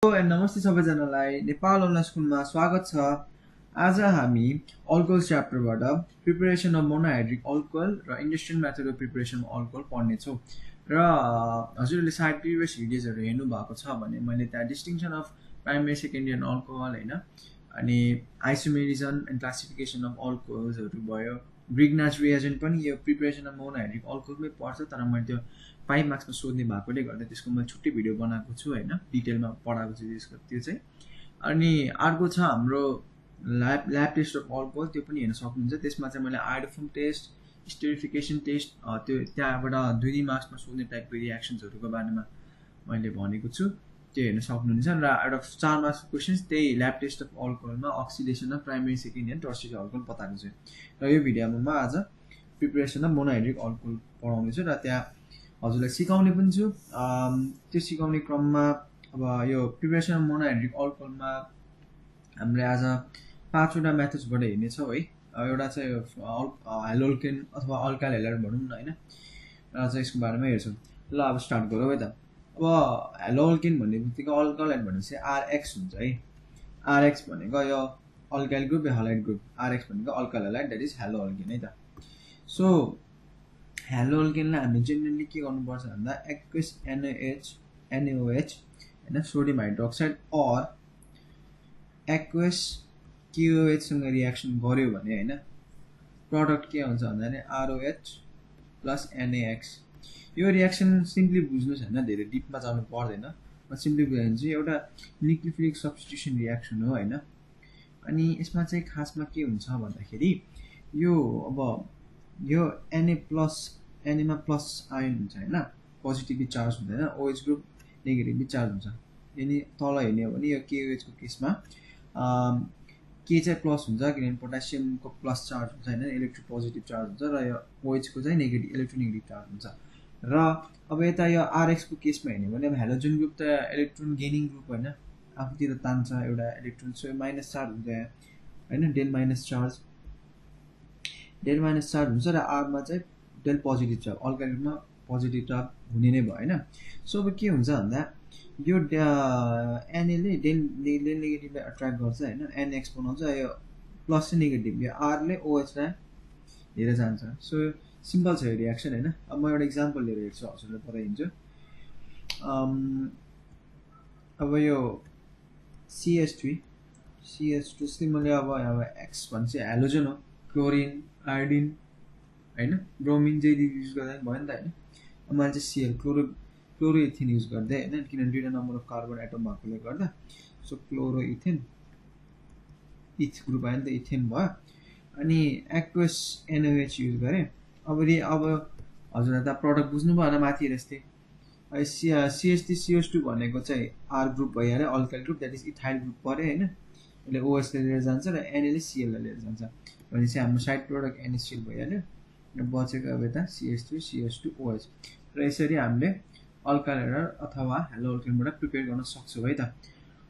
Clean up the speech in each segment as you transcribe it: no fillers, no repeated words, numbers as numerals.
नमस्ते सबैजनालाई नेपाल अनलाइन स्कुलमा स्वागत छ। आज हामी अल्कोहल च्याप्टरबाट प्रिपरेसन अफ मोनोहाइड्रिक अल्कोहल र industrial method of preparation of alcohol पढ्नेछौँ। र हजुरहरूले सायद प्रिभियस भिडियोजहरू हेर्नु भएको छ भने मैले त्यहाँ distinction of primary secondary and alcohol होइन, अनि आइसोमेरिजम एन्ड क्लासिफिकेसन अफ अल्कोहल्सहरू भयो। ब्रिग्नाच रिएजेन्ट पनि यो प्रिपरेसन अफ मोनोहाइड्रिक अल्कोहलमै पर्छ, तर मैले त्यो 5 मार्क्समा सोध्ने भएकोले गर्दा त्यसको मैले छुट्टै भिडियो बनाएको छु होइन, डिटेलमा पढाएको छु त्यसको त्यो चाहिँ। अनि अर्को छ हाम्रो ल्याब टेस्ट अफ अल्कोहल, त्यो पनि हेर्न सक्नुहुन्छ। त्यसमा चाहिँ मैले आयोडोफोम टेस्ट, स्टेरिफिकेसन टेस्ट, त्यो त्यहाँबाट 2 मार्क्समा सोध्ने टाइपको रियाक्सन्सहरूको बारेमा मैले भनेको छु, त्यो हेर्न सक्नुहुन्छ। र आउट अफ 4 मार्क्सको क्वेसन्स त्यही ल्याब टेस्ट अफ अल्कोहलमा oxidation of primary secondary and tertiary alcohol बताएको छु। र यो भिडियोमा म आज प्रिपरेसन अफ मोनोहाइड्रिक अल्कोहल पढाउनेछु र त्यहाँ हजुरलाई सिकाउने पनि छु। त्यो सिकाउने क्रममा अब यो प्रिपरेसन अफ मोनोहाइड्रिक अल्कोहलमा हामीले आज 5वटा मेथड्सबाट हेर्नेछौँ है। एउटा चाहिँ हेलोल्केन अथवा अल्काइल हेलाइड भनौँ न होइन, र चाहिँ यसको बारेमा हेर्छौँ। ल अब स्टार्ट गरौँ है त। अब हेलोल्केन भन्ने बित्तिकै अल्काइल भनेपछि आरएक्स हुन्छ है। आरएक्स भनेको यो अल्काइल ग्रुप या हेलाइड ग्रुप, आरएक्स भनेको alkyl halide, that is haloalkane है त। सो हेलोल्केनलाई हामीले जेनरली के गर्नुपर्छ भन्दा एक्वेस NaOH होइन, sodium hydroxide or aqueous KOH सँग रियाक्सन गऱ्यो भने होइन, प्रडक्ट के हुन्छ भन्दाखेरि ROH प्लस NaX। यो रियाक्सन सिम्पली बुझ्नुहोस् होइन, धेरै डिपमा जानु पर्दैन। म सिम्पली बुझाइदिन्छु। एउटा न्युक्लियोफिलिक सब्स्टिट्युसन रियाक्सन हो होइन। अनि यसमा चाहिँ खासमा के हुन्छ भन्दाखेरि यो अब यो Na प्लस आयन हुन्छ होइन, पोजिटिभली चार्ज हुँदैन, OH ग्रुप नेगेटिभली चार्ज हुन्छ। यदि तल हेर्ने हो भने यो KOH को केसमा के चाहिँ प्लस हुन्छ, किनभने पोटासियमको प्लस चार्ज हुन्छ होइन, इलेक्ट्रो पोजिटिभ चार्ज हुन्छ, र यो OH को चाहिँ इलेक्ट्रोनेगेटिभ चार्ज हुन्छ। र अब यता यो RX को केसमा हेर्ने हो भने अब हेलोजन ग्रुप त इलेक्ट्रोन गेनिङ ग्रुप होइन, आफूतिर तान्छ एउटा इलेक्ट्रोन, सो माइनस चार्ज हुन्छ यहाँ होइन, डेल माइनस चार्ज हुन्छ। र आरमा चाहिँ डेल पोजिटिभ चार्ज, अल्काइल ग्रुपमा पोजिटिभ चार्ज हुने नै भयो होइन। सो अब के हुन्छ भन्दा यो एनएले डेल नेगेटिभलाई एट्र्याक्ट गर्छ होइन, NX बनाउँछ, यो प्लस चाहिँ नेगेटिभ, यो आरले OHलाई लिएर जान्छ। सो सिम्पल छ यो रियाक्सन होइन। अब म एउटा इक्जाम्पल लिएर हेर्छु, हजुरलाई बताइदिन्छु। अब यो CH2 चाहिँ मैले अब X भनेपछि हेलोजन हो, क्लोरिन, आयोडिन होइन, ब्रोमिन जे युज गर्दा भयो नि त होइन। अब मैले चाहिँ Cl क्लोरोइथेन युज गर्दै होइन, किनभने 2 नम्बर अफ कार्बन एटम भएकोले गर्दा। सो क्लोरोइथेन, इथ ग्रुप आयो नि त, इथेन भयो। अनि एक्वेस NaOH युज गरेँ। अब हजुरलाई त प्रडक्ट बुझ्नु भएन माथि यस्तै। CH3CH2 भनेको चाहिँ आर ग्रुप भइहाल्यो, alkyl group, that is ethyl group पऱ्यो होइन। यसले OHले लिएर जान्छ र Na ले Clलाई लिएर जान्छ भनेपछि हाम्रो साइड प्रडक्ट NaCl भइहाल्यो। र बचेको अब यता CH3CH2OH। र यसरी हामीले अल्काइल हेलाइड अथवा हेलोल्केनबाट प्रिपेयर गर्न सक्छौँ है त।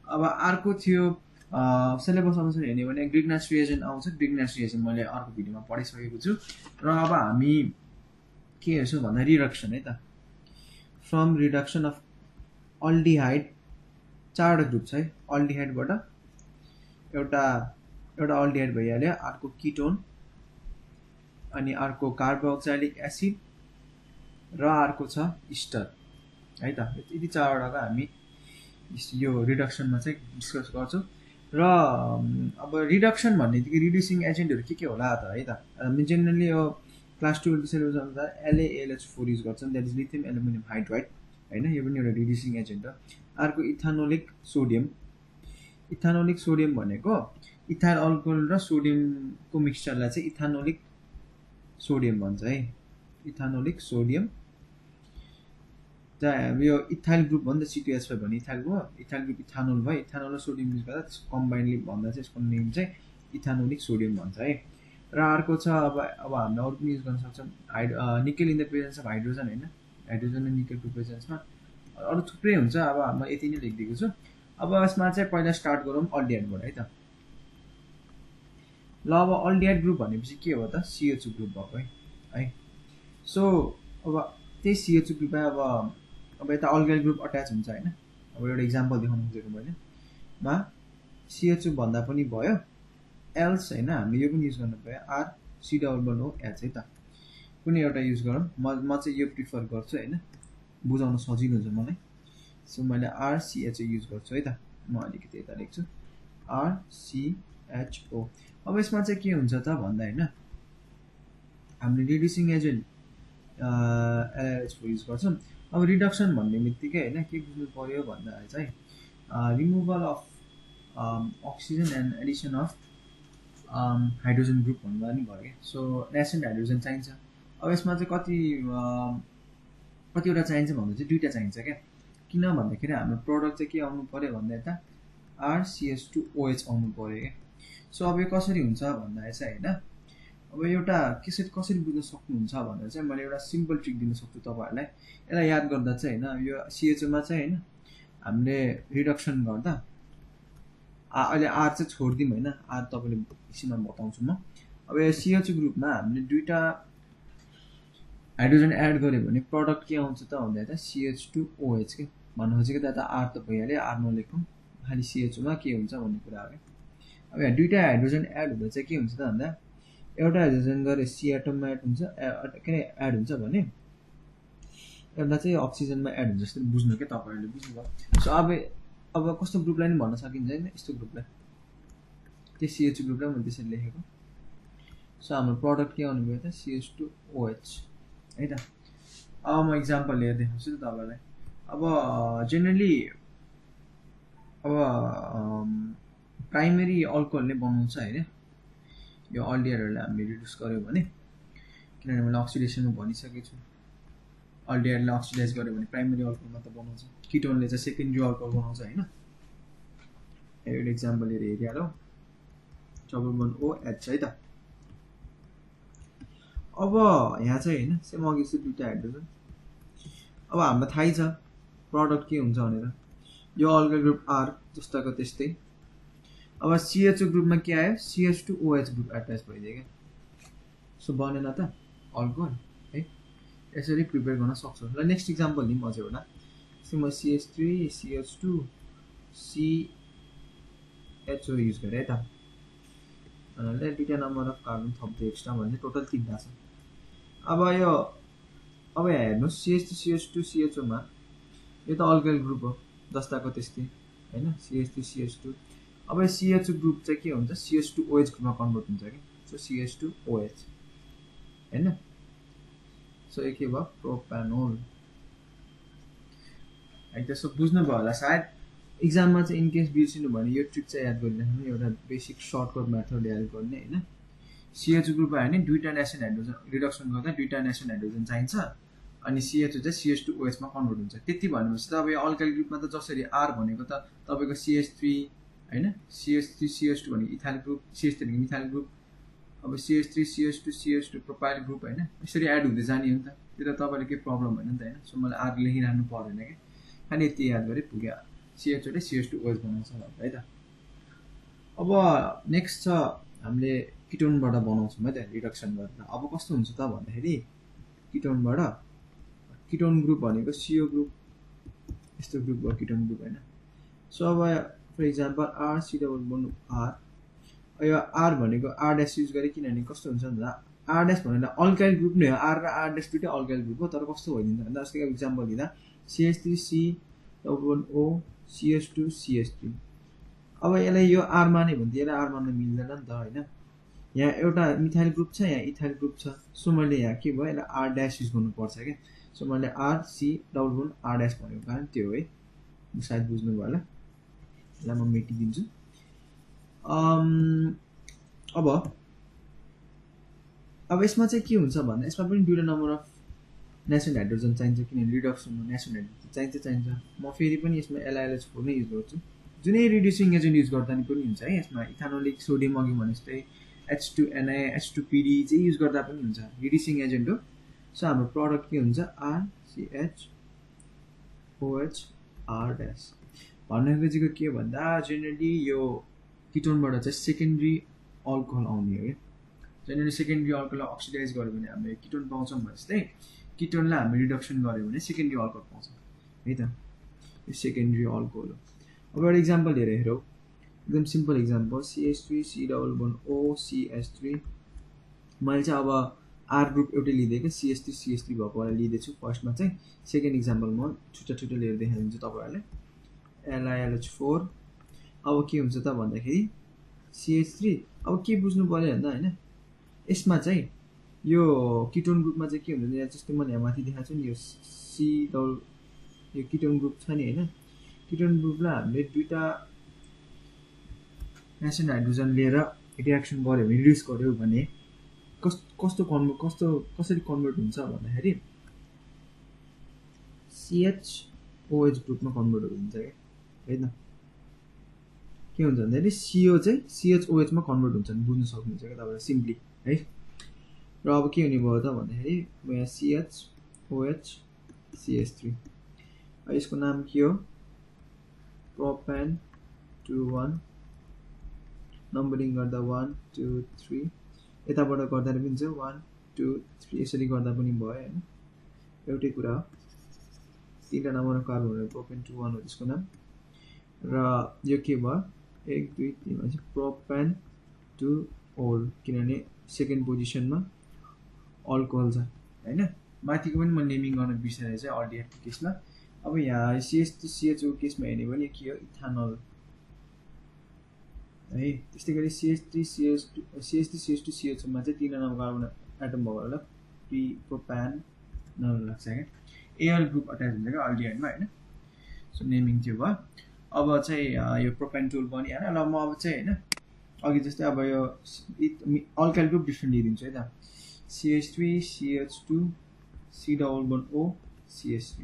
अब अर्को थियो सिलेबस अनुसार हेर्ने भने ग्रिग्नाच रिएजेन्ट आउँछ। ग्रिग्नाच रिएजेन्ट मैले अर्को भिडियोमा पढिसकेको छु। र अब हामी के हेर्छौँ भन्दा रिडक्सन है त। फ्रम रिडक्सन अफ अल्डिहाइड, 4वटा ग्रुप छ है अल्डिहाइडबाट, एउटा अल्डिहाइड भइहाल्यो, अर्को किटोन, अनि अर्को कार्बोक्सिलिक एसिड, र अर्को छ इस्टर है त। यति 4वटाको हामी यो रिडक्सनमा चाहिँ डिस्कस गर्छौँ। र अब रिडक्सन भन्ने बित्तिकै रिड्युसिङ एजेन्टहरू के होला त है त। हामी जेनरली यो क्लास 12 सिलेबस अनुसार LaAlH4 युज गर्छौँ, that is lithium aluminium hydride होइन, यो पनि एउटा रिड्युसिङ एजेन्ट हो। अर्को इथानोलिक सोडियम भनेको इथाइल अल्कोहल र सोडियमको मिक्सचरलाई चाहिँ इथानोलिक सोडियम भन्छ है। इथानोलिक सोडियम यो इथाइल ग्रुप भन्दा C2H5 भने इथाइल भयो, इथाइल ग्रुप इथानोल भयो, इथानोल र सोडियम युज गर्दा त्यसको कम्बाइन्डली भन्दा चाहिँ यसको नेम चाहिँ इथानोलिक सोडियम भन्छ है। र अर्को छ अब हामीले अरू पनि युज गर्न सक्छौँ, nickel in the presence of hydrogen होइन, हाइड्रोजन र निकेलको प्रेजेन्समा अरू थुप्रै हुन्छ। अब म यति नै लेखिदिएको छु। अब यसमा चाहिँ पहिला स्टार्ट गरौँ अल्डिहाइडबाट है त। ल अब अल्डिहाइड ग्रुप भनेपछि के हो त, CH2 ग्रुप भएको है। सो अब त्यही CH2 ग्रुपमा अब यता अल्काइल ग्रुप अट्याच हुन्छ होइन। अब अब एउटा इक्जाम्पल देखाउन खोजेको मैले मा CHO भन्दा पनि भयो एल्स हैन हामीले यो पनि युज गर्न भयो RCOOH है त कुनै एउटा युज गरौँ म चाहिँ यो प्रिफर गर्छु हैन बुझाउन सजिलो हुन्छ मलाई सो मैले RCHO युज गर्छु है त म अलिकति यता लेख्छु RCHO अब यसमा चाहिँ के हुन्छ त भन्दा हैन हामीले रिड्युसिङ एजेन्ट LiLH4 युज गर्छौं अब रिडक्सन भन्ने बित्तिकै हैन के बुझ्नु पर्यो भन्दा चाहिँ removal of oxygen and addition of hydrogen group भन्दा नि भयो के सो नेसेन्ट हाइड्रोजन चाहिन्छ अब यसमा चाहिँ कतिवटा चाहिन्छ भन्दा चाहिँ दुईटा चाहिन्छ क्या किन भन्दाखेरि हाम्रो प्रोडक्ट चाहिँ के आउनु पर्यो भन्दा यता RCH2OH आउनु पर्यो के सो अब यो कसरी हुन्छ भन्दा चाहिँ हैन अब एउटा कसरी बुझ्न सक्नुहुन्छ भन्दा चाहिँ मैले एउटा सिम्पल ट्रिक दिन सक्छु तपाईहरुलाई यसलाई याद गर्दा चाहिँ हैन यो CHO मा चाहिँ हैन हामीले रिडक्सन गर्दा अहिले R चाहिँ छोड्दिम हैन R तपाईले एकछिनमा बताउँछु म अब यो CHO ग्रुपमा हामीले दुईटा हाइड्रोजन एड गर्यो भने प्रोडक्ट के आउँछ त भन्दा त CH2OH के भन्नु खोजेको त R त भइहाल्यो R नलेखौँ खाली CHO मा के हुन्छ भन्ने कुरा हो अब यहाँ दुईटा हाइड्रोजन एड हुँदा चाहिँ के हुन्छ त भन्दा एउटा हाइड्रोजन गरे C एटममा एड हुन्छ के एड हुन्छ भने एउटा चाहिँ अक्सिजनमा एड हुन्छ जस्तो बुझ्नु के तपाईहरुले बुझ्नुभयो सो अब कस्तो ग्रुपलाई नि भन्न सकिन्छ हैन यस्तो ग्रुपलाई त्यो CH ग्रुपलाई म त्यसरी लेखेको सो हाम्रो प्रोडक्ट के आउनु भयो त CH2OH है त अब म एक्जाम्पल लिएर देखाउँछु त तपाईलाई अब जेनरली अब प्राइमरी अल्कोहलले बनाउँछ हैन यो अल्डिहाइडहरुलाई हामीले रिड्युस गर्यो भने किनभने मैले अक्सिडेसनमा भनिसकेको छु अल्डिहाइडलाई अक्सिडाइज गर्यो भने प्राइमरी अल्कोहल मात्र बनाउँछ किटोनले चाहिँ सेकेन्डरी अल्कोहल बनाउँछ हैन एउटा एक्जाम्पल लिएर हेरिहालौ OH है त अब यहाँ चाहिँ हैन सेम अघि चाहिँ दुईटा हाइड्रोजन अब हामीलाई थाहै छ प्रोडक्ट के हुन्छ भनेर यो अल्कोहल ग्रुप R जस्ताको त्यस्तै अब CHO ग्रुपमा के आयो CH2OH ग्रुप अट्याच भइदियो के सो बनेन त अल्कोहल है यसरी प्रिपेयर गर्न सक्छौ ल नेक्स्ट एक्जाम्पल लिम अझै एउटा म CH3 CH2 CHO युज गरे है त अनि दुईटा नम्बर अफ कार्बन थप्दै एक्स्ट्रा भने टोटल तीनटा छ अब हेर्नुस् CH3 CH2 CHO मा यो त अल्कोहल ग्रुप हो जस्ताको त्यस्तै हैन CH3 CH2 अब यो CHO ग्रुप चाहिँ के हुन्छ CH2OH ग्रुपमा कन्भर्ट हुन्छ के सो CH2OH हैन सो यो के भयो प्रोप्यानोल है त्यसो बुझ्नु भयो होला सायद एक्जाममा चाहिँ इन केस बिर्सिनु भने यो ट्रिक चाहिँ याद गरिराख्नु एउटा बेसिक सर्टकट मेथड याद गर्ने हैन CHO ग्रुप आयो भने दुईटा नेसेन्ट हाइड्रोजन रिडक्सन गर्दा दुईटा नेसेन्ट हाइड्रोजन चाहिन्छ अनि CHO चाहिँ CH2OH मा कन्भर्ट हुन्छ त्यति भनेपछि त अब यो अल्काइल ग्रुपमा त जसरी R भनेको त तपाईको CH3 हैन CH3 CH2 भने इथाइल ग्रुप CH3 भने मिथाइल ग्रुप अब CH3 CH2 CH2 propyl group हैन यसरी एड हुँदै जाने हो नि त त्यो त तपाईले के प्रब्लम हैन नि त हैन सो मैले R लेखिराख्नु पर्दैन के खाली यति याद गरे पुग्यो CHO ले CH2OH बनाउँछ है त अब नेक्स्ट छ हामीले किटोनबाट बनाउँछौं है त रिडक्सन गरेर अब कस्तो हुन्छ त भन्दाखेरि किटोनबाट किटोन ग्रुप भनेको CO ग्रुप यस्तो ग्रुप हो किटोन ग्रुप हैन सो अब फर एक्जाम्पल RCOOR यो R भनेको R डैश युज गरे किनभने कस्तो हुन्छ भन्दा R डैश भनेको अल्काइल ग्रुप नै हो R र R डैश दुईटै अल्काइल ग्रुप हो तर कस्तो भइदिन्छ भन्दा जस्तै एक्जाम्पल दिँदा CH3COO CH2 CH3 अब यसलाई यो R माने भने यसलाई R मान्न मिल्दैन नि त हैन यहाँ एउटा मिथाइल ग्रुप छ यहाँ इथाइल ग्रुप छ सो मैले यहाँ के भयो यसलाई R डैश युज गर्नु पर्छ के सो मैले RC_R डैश भनेको कारण त्यो है सायद बुझ्नु भयो होला यसलाई म मेटिदिन्छु अब यसमा चाहिँ के हुन्छ भन्दा यसमा पनि दुईटा नम्बर अफ नेसेन्ट हाइड्रोजन चाहिन्छ किनभने रिडक्सनमा नेसेन्ट हाइड्रोजन चाहिन्छ म फेरि पनि यसमा LiLH4 नै युज गर्छु जुनै रिड्युसिङ एजेन्ट युज गर्दा पनि हुन्छ है यसमा इथानोलिक सोडियम अघि भने जस्तै H2Na H2PD चाहिँ युज गर्दा पनि हुन्छ रिड्युसिङ एजेन्ट हो सो हाम्रो प्रोडक्ट के हुन्छ RCHOH R डैश भन्ने खोजेको के भन्दा जेनरली यो किटोनबाट चाहिँ सेकेन्डरी अल्कोहल आउने हो जेनरली सेकेन्डरी अल्कोहललाई अक्सिडाइज गर्यो भने हामीले किटोन पाउँछौं जस्तै किटोनलाई हामी रिडक्सन गर्यो भने सेकेन्डरी अल्कोहल पाउँछौं है त यो सेकेन्डरी अल्कोहल हो। अब एउटा इक्जाम्पल लिएर हेरौँ, एकदम simple example CH3 C double bond O CH3। मैले चाहिँ अब आर ग्रुप एउटै लिँदै क्या CH3 भएकोलाई लिँदैछु फर्स्टमा चाहिँ। सेकेन्ड इक्जाम्पल म छुट्टा छुट्टा लिएर देखाइदिन्छु तपाईँहरूलाई। LiLH4 अब के हुन्छ त भन्दाखेरि CH3 अब के बुझ्नु पर्यो भन्दा होइन यसमा चाहिँ यो किटोन ग्रुपमा चाहिँ के हुन्छ यहाँ जस्तै मैले यहाँ माथि देखाएको छु नि यो C डबल यो किटोन ग्रुप छ नि होइन, किटोन ग्रुपलाई हामीले दुईवटा नेसन हाइड्रोजन लिएर रियाक्सन गऱ्यो भने रिड्युस गऱ्यो भने कसरी कन्भर्ट हुन्छ भन्दाखेरि CHOH ग्रुपमा कन्भर्ट हुन्छ क्या होइन। के हुन्छ भन्दाखेरि CO चाहिँ CHOH मा कन्भर्ट हुन्छ नि बुझ्न सक्नुहुन्छ क्या तपाईँले सिम्पली है। र अब के हुने भयो त भन्दाखेरि म यहाँ CHOH CH3 यसको नाम के हो प्रोपेन 2 1 नम्बरिङ गर्दा 1 2 3 यताबाट गर्दा पनि हुन्छ 1 2 3 यसरी गर्दा पनि भयो होइन, एउटै कुरा हो। तीनटा नम्बर कार्बन प्रोपेन 2 1 हो त्यसको नाम। र यो के भयो 1 2 3 मा चाहिँ प्रोपेन 2 ओल किनभने सेकेन्ड पोजिसनमा अल्कोहल छ होइन। माथिको पनि म नेमिङ गर्न बिर्सेर चाहिँ अल्डिहाइडको केसमा। अब यहाँ CH3CHO केसमा हेर्ने भने के हो इथानल है। त्यस्तै गरी CH3CH2CH2 मा चाहिँ 3 नम्बर कार्बन एटम भएकोलाई प्रोपेनल लाग्छ क्या, एल ग्रुप अट्याच हुन्छ क्या अल्डिहाइडमा होइन। सो नेमिङ त्यो भयो। अब चाहिँ यो प्रोपेन टुल पनि होइन। ल म अब चाहिँ होइन अघि जस्तै अब यो अल्काइल ग्रुप डिफ्रेन्ट लिइदिन्छु है त। CH3 CH2 C double bond O CH3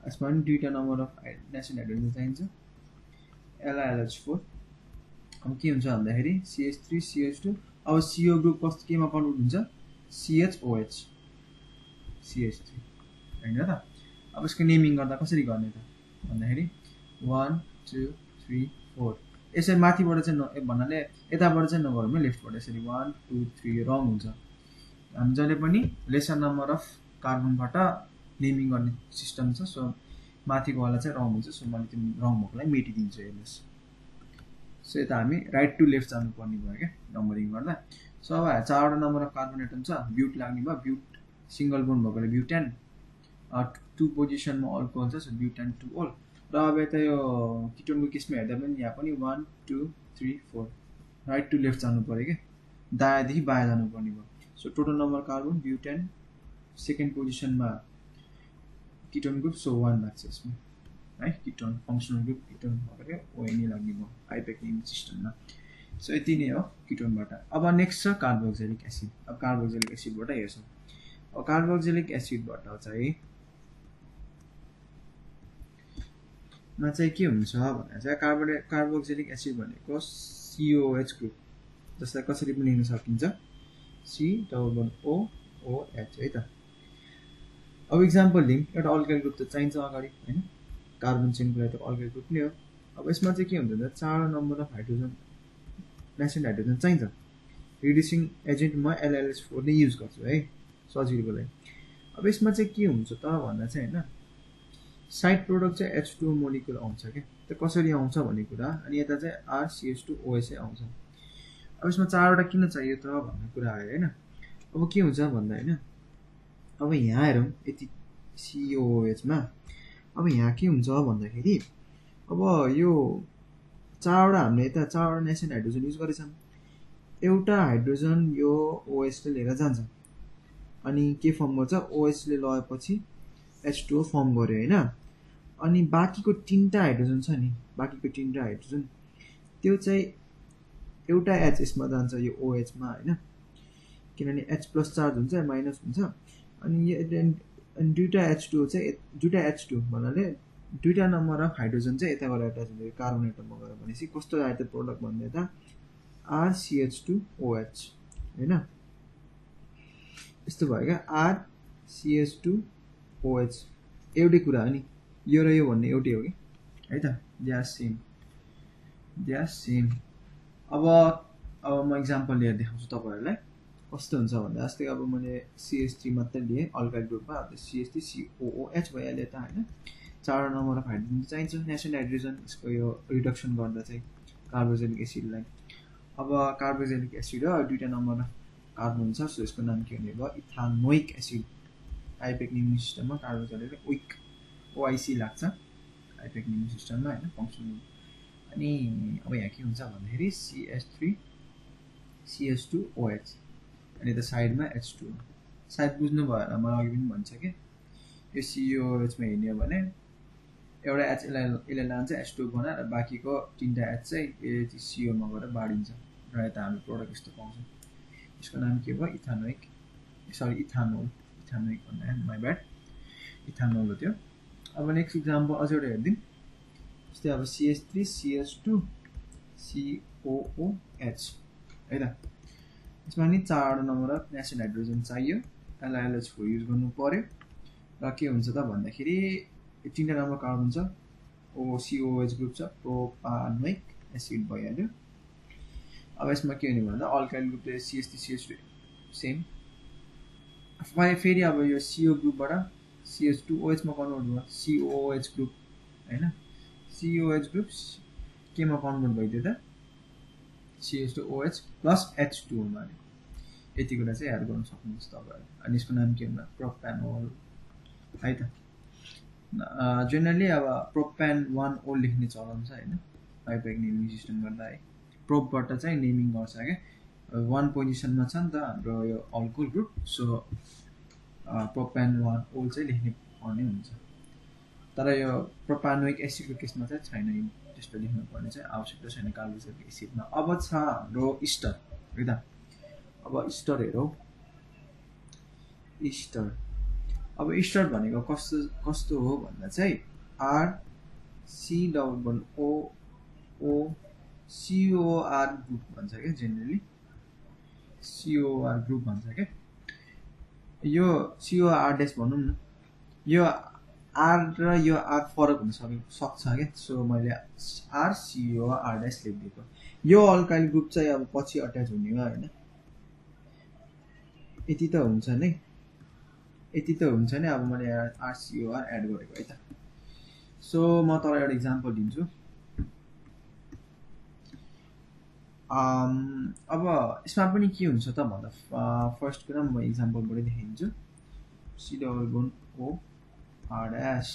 यसमा पनि दुईवटा नम्बर अफ नेसन हाइड्रोजन चाहिन्छ LiLH4। अब के हुन्छ भन्दाखेरि CH3 CH2 अब CO ग्रुप कस्तो केमा कन्भर्ट हुन्छ CHOH CH3 होइन त। अब यसको नेमिङ गर्दा कसरी गर्ने त भन्दाखेरि 1 2 3 4 यसरी माथिबाट चाहिँ भन्नाले यताबाट चाहिँ नगरौँ है लेफ्टबाट यसरी 1 2 3 रङ हुन्छ। हामी जहिले पनि लेसर नम्बर अफ कार्बनबाट नेमिङ गर्ने सिस्टम छ। सो माथिकोवाला चाहिँ रङ हुन्छ। सो मैले त्यो रङ भएकोलाई मेटिदिन्छु हेर्नुहोस्। सो यता हामी राइट टु लेफ्ट जानुपर्ने भयो क्या नम्बरिङ गर्दा। सो अब 4वटा नम्बर अफ कार्बन एटम छ, ब्युट लाग्ने भयो, ब्युट सिङ्गल बोन्ड भएकोले ब्युटेन 2 पोजिसनमा अल्कोहल छ। सो ब्युटेन 2 ओल। र अब यता यो किटोनको केसमा हेर्दा पनि यहाँ पनि 1 2 3 4 राइट टु लेफ्ट जानु पऱ्यो क्या, दायाँदेखि बायाँ जानुपर्ने भयो। So total number carbon butane second पोजिसनमा किटोन ग्रुप सो 1 लाग्छ यसमा है। किटोन फङ्सनल ग्रुप किटोन भएर ONA लाग्ने भयो आइपेकिङ सिस्टममा। सो यति नै हो किटोनबाट। अब नेक्स्ट छ कार्बोक्सिलिक एसिड। अब कार्बोक्सिलिक एसिडबाट हेर्छौँ। अब कार्बोक्सिलिक एसिडबाट चाहिँ मा चाहिँ के हुन्छ भन्दा चाहिँ कार्बोक्सिलिक एसिड भनेको COH ग्रुप जसलाई कसरी पनि लिन सकिन्छ C डबल बन्ड OOH है त। अब इक्जाम्पल लिउँ, एउटा अल्काइल ग्रुप त चाहिन्छ अगाडि होइन, कार्बन चेनको लागि त अल्काइल ग्रुप नै हो। अब यसमा चाहिँ के हुन्छ भन्दा 4 number of hydrogen nation hydrogen चाहिन्छ। रिड्युसिङ एजेन्ट म LiLH4 नै युज गर्छु है सजिलोको लागि। अब यसमा चाहिँ के हुन्छ त भन्दा चाहिँ होइन साइड प्रोडक्ट चाहिँ H2O मोलिकुल आउँछ क्या, त्यो कसरी आउँछ भन्ने कुरा। अनि यता चाहिँ RCH2OH आउँछ। अब यसमा 4वटा किन चाहियो त भन्ने कुरा आयो होइन। अब के हुन्छ भन्दा होइन अब यहाँ हेरौँ यति COOH मा अब यहाँ के हुन्छ भन्दाखेरि अब यो 4वटा हामीले यता 4वटा नेसन हाइड्रोजन युज गरेछौँ। एउटा हाइड्रोजन यो OH ले लिएर जान्छ अनि के फर्म गर्छ OH ले लगेपछि H2O फर्म गर्यो होइन। अनि बाँकीको 3टा हाइड्रोजन छ नि, बाँकीको 3टा हाइड्रोजन त्यो चाहिँ एउटा H यसमा जान्छ यो OH मा होइन, किनभने H प्लस चार्ज हुन्छ माइनस हुन्छ। अनि दुईटा H2O चाहिँ दुईटा H2 भन्नाले दुईटा नम्बर अफ हाइड्रोजन चाहिँ यता गएर एट्याच हुन्छ कार्बन एटममा गएर भनेपछि कस्तो आयो त प्रोडक्ट भन्दा यता RCH2OH होइन यस्तो भयो क्या RCH2OH एउटै कुरा हो नि, यो र यो भन्ने एउटै हो कि है त, द्या सेम। अब म इक्जाम्पल लिएर देखाउँछु तपाईँहरूलाई कस्तो हुन्छ भन्दा जस्तै अब मैले CH3 मात्रै लिएँ अल्काइल ग्रुपमा। अब CH3COOH भइहाल्यो त होइन। 4 नम्बर अफ हाइड्रोजन चाहिन्छ नेचुरल हाइड्रोजन यसको यो रिडक्सन गर्दा चाहिँ कार्बोजेनिक एसिडलाई अब कार्बोजेनिक एसिड र दुईटा नम्बर कार्बन छ सो यसको नाम के हुने भयो इथानोइक एसिड आइपेक नेमिङ सिस्टममा कार्बोजेनिक विक ओआइसी लाग्छ आइपेक नेमिङ सिस्टममा हैन फंक्सन अनि अब यहाँ के हुन्छ भन्दाखेरि CH3 CH2OH अनि त साइडमा H2 सायद बुझ्नु भयो होला मलाई अघि पनि भन्छ के यो COOH मा हिँड्यो भने एउटा H यसले लान्छ H2 बनाएर बाकीको तीनटा H चाहिँ CO मा गएर बाडिन्छ र यता हामी प्रोडक्ट यस्तो पाउँछौँ यसको नाम के भयो इथानोइक सरी इथानोल इथानोइक भन्दा माइ ब्याड इथानोल हो त्यो अब नेक्स्ट इक्जाम्पल अझ एउटा हेर्दिउँ जस्तै अब CH3 CH2 COOH है त यसमा नि 4 नम्बर अफ नेचुरल हाइड्रोजन चाहियो LiLH4 युज गर्नु पर्यो र के हुन्छ त भन्दाखेरि तीनटा नम्बर कार्बन छ COOH ग्रुप छ प्रोपानोइक एसिड भइहाल्यो अब यसमा के हुने भन्दा अल्काइल ग्रुप चाहिँ CH3 CH2 सेम फेरि अब यो CO ग्रुपबाट CH2OH मा कन्भर्ट भयो COOH ग्रुप हैन COOH ग्रुप केमा कन्भर्ट भइदियो त CH2OH प्लस H2O मा यति कुरा चाहिँ याद गर्न सक्नुहुन्छ तपाईहरु अनि यसको नाम के हुन्छ प्रोपानोल है त जनरली अब प्रोपान 1 O लेख्ने चलन छ हैन आइपेक नेमिङ सिस्टम गर्दा है प्रोपबाट चाहिँ नेमिङ गर्छ के 1 पोजिसनमा छ नि त हाम्रो यो अल्कोहल ग्रुप सो प्रोपान 1 O चाहिँ लेख्ने पर्ने हुन्छ तर यो प्रोपानोइक एसिडको केसमा चाहिँ छैन त्यस्तो लेख्नु पर्ने चाहिँ आवश्यकता छैन कार्बोजेनिक एसिडमा अब छ हाम्रो इस्टर है त अब इस्टर हेरौँ इस्टर अब इस्टर भनेको कस्तो हो भन्दा चाहिँ COR ग्रुप भन्छ के जेनरली COR ग्रुप भन्छ के यो COR डैश भनौँ न यो R र यो R फरक हुन सक्छ के सो मैले RCOR डैश लेखिदिएको यो अल्काइल ग्रुप चाहिँ अब पछि अट्याच हुने हो हैन यति त हुन्छ नि अब मैले RCOR एड गरेको है त सो म तपाईलाई एउटा इक्जाम्पल दिन्छु अब यसमा पनि के हुन्छ त भन्दा फर्स्ट कुरा म इक्जाम्पलबाट देखाइदिन्छु C double bond O R dash